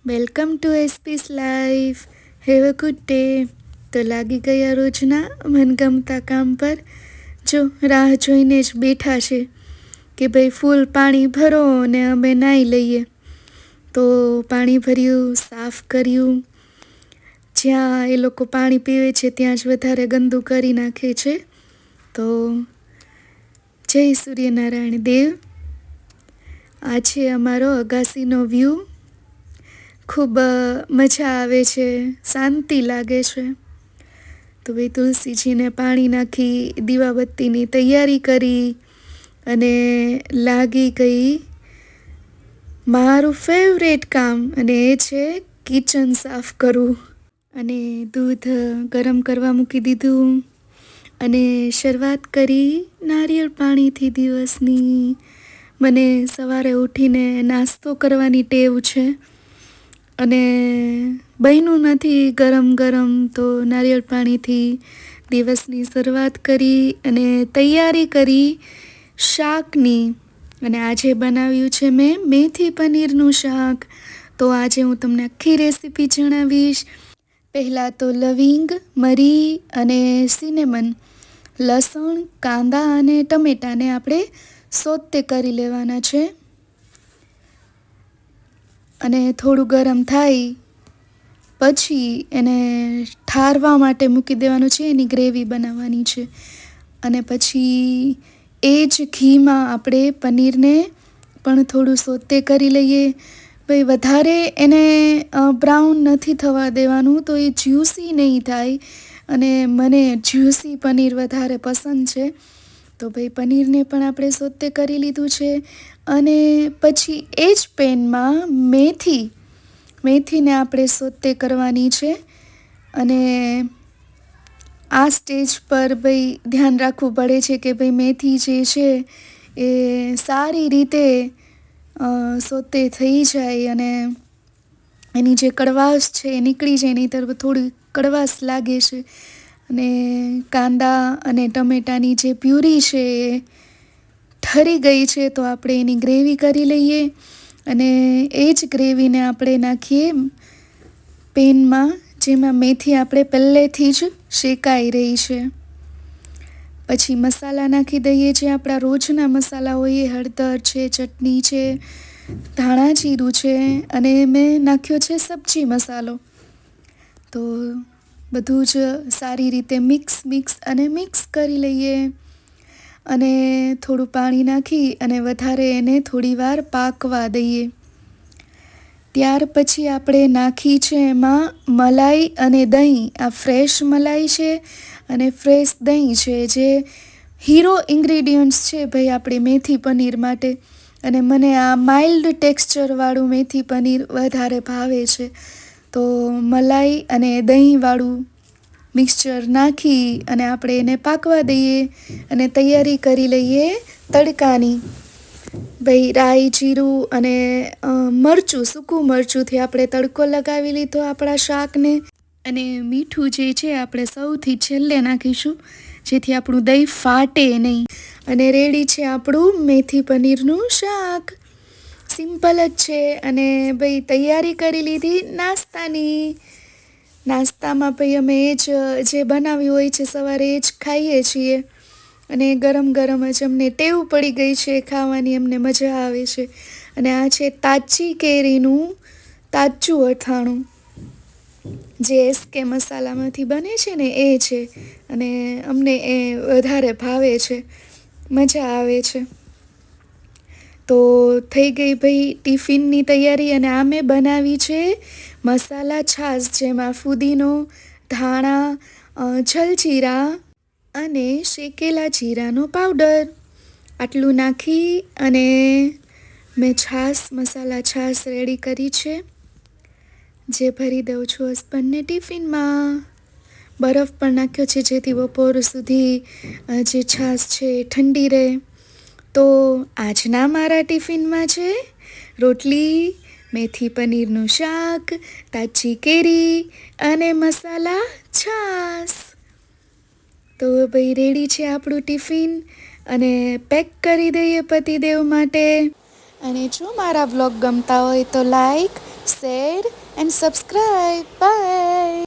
Welcome to SPS life. Have a good day. તો લાગી ગયા રોજના મનગમતા કામ પર. જો રાહ જોઈને જ બેઠા છે કે ભાઈ ફૂલ પાણી ભરો ને અમે નાહી લઈએ. તો પાણી ભર્યું, સાફ કર્યું. જ્યાં એ લોકો પાણી પીવે છે ત્યાં જ વધારે ગંદુ કરી નાખે છે. તો જય સૂર્યનારાયણ દેવ. આ છે અમારો અગાસીનો વ્યૂ. ખૂબ મજા આવે છે, શાંતિ લાગે છે. તો ભાઈ તુલસીજીને પાણી નાખી દીવાબત્તીની તૈયારી કરી અને લાગી ગઈ મારું ફેવરેટ કામ, અને એ છે કિચન સાફ કરવું. અને દૂધ ગરમ કરવા મૂકી દીધું અને શરૂઆત કરી નારિયેળ પાણીથી દિવસની. મને સવારે ઉઠીને નાસ્તો કરવાની ટેવ છે અને બન્યું નથી ગરમ ગરમ, તો નારિયેળ પાણીથી દિવસની શરૂઆત કરી અને તૈયારી કરી શાકની. અને આજે બનાવ્યું છે મેં મેથી પનીરનું શાક. તો આજે હું તમને આખી રેસીપી જણાવીશ. પહેલાં તો લવિંગ, મરી અને સિનેમન, લસણ, કાંદા અને ટમેટાને આપણે સોતે કરી લેવાના છે. અને થોડું ગરમ થાય પછી એને ઠારવા માટે મૂકી દેવાનું છે. એની ગ્રેવી બનાવવાની છે. અને પછી એ જ ઘીમાં આપણે પનીરને પણ થોડું સોતે કરી લઈએ. ભાઈ વધારે એને બ્રાઉન નથી થવા દેવાનું, તો એ જ્યુસી નહીં થાય. અને મને જ્યુસી પનીર વધારે પસંદ છે. તો ભાઈ પનીરને પણ આપણે સોતે કરી લીધું છે. અને પછી એ જ પેનમાં મેથીને આપણે સોતે કરવાની છે. અને આ સ્ટેજ પર ભાઈ ધ્યાન રાખવું પડે છે કે ભાઈ મેથી જે છે એ સારી રીતે સોતે થઈ જાય અને એની જે કડવાશ છે એ નીકળી જાય. નહીં તો થોડી કડવાશ લાગે છે. અને કાંદા અને ટમેટાની જે પ્યુરી છે એ ઠરી ગઈ છે, તો આપણે એની ગ્રેવી કરી લઈએ. અને એ જ ગ્રેવીને આપણે નાખીએ પેનમાં, જેમાં મેથી આપણે પહેલેથી જ શેકાઈ રહી છે. પછી મસાલા નાખી દઈએ, જે આપણા રોજના મસાલા હોય. હળદર છે, ચટણી છે, ધાણા જીરું છે, અને મેં નાખ્યો છે સબ્જી મસાલો. તો બધું જ સારી રીતે મિક્સ કરી લઈએ. અને થોડું પાણી નાખી અને વધારે એને થોડીવાર પાકવા દઈએ. ત્યાર પછી આપણે નાખી છે એમાં મલાઈ અને દહીં. આ ફ્રેશ મલાઈ છે અને ફ્રેશ દહીં છે, જે હીરો ઇન્ગ્રીડિયન્ટ્સ છે ભાઈ આપણી મેથી પનીર માટે. અને મને આ માઇલ્ડ ટેક્સચરવાળું મેથી પનીર વધારે ભાવે છે. તો મલાઈ અને દહીંવાળું મિક્સચર નાખી અને આપણે એને પાકવા દઈએ. અને તૈયારી કરી લઈએ તડકાની. ભાઈ રાઈ, જીરું અને મરચું, સૂકું મરચુંથી આપણે તડકો લગાવી લીધો આપણા શાકને. અને મીઠું જે છે આપણે સૌથી છેલ્લે નાખીશું, જેથી આપણું દહીં ફાટે નહીં. અને રેડી છે આપણું મેથી પનીરનું શાક. સિમ્પલ જ છે. અને ભાઈ તૈયારી કરી લીધી નાસ્તાની. નાસ્તામાં ભાઈ અમે એ જ જે બનાવ્યું હોય છે સવારે એ જ ખાઈએ છીએ. અને ગરમ ગરમ જ અમને ટેવ પડી ગઈ છે ખાવાની, અમને મજા આવે છે. અને આ છે તાજી કેરીનું તાજું અથાણું, જે એસકે મસાલામાંથી બને છે ને એ છે. અને અમને એ વધારે ભાવે છે, મજા આવે છે. તો થઈ ગઈ ભાઈ ટિફિનની તૈયારી. અને આ મેં બનાવી છે મસાલા છાશ, જેમાં ફુદીનો, ધાણા, જલજીરા અને શેકેલા જીરાનો પાવડર આટલું નાખી અને મેં મસાલા છાશ રેડી કરી છે, જે ભરી દઉં છું હસબન્ડને ટિફિનમાં. બરફ પણ નાખ્યો છે, જેથી બપોર સુધી જે છાશ છે એ ઠંડી રહે. તો આજના મારા ટિફિનમાં છે રોટલી, મેથી પનીરનું શાક, તાજી કેરી અને મસાલા છાશ. તો ભાઈ રેડી છે આપણું ટિફિન. અને પેક કરી દઈએ પતિદેવ માટે. અને જો મારા વ્લોગ ગમતા હોય તો like, share and subscribe. Bye.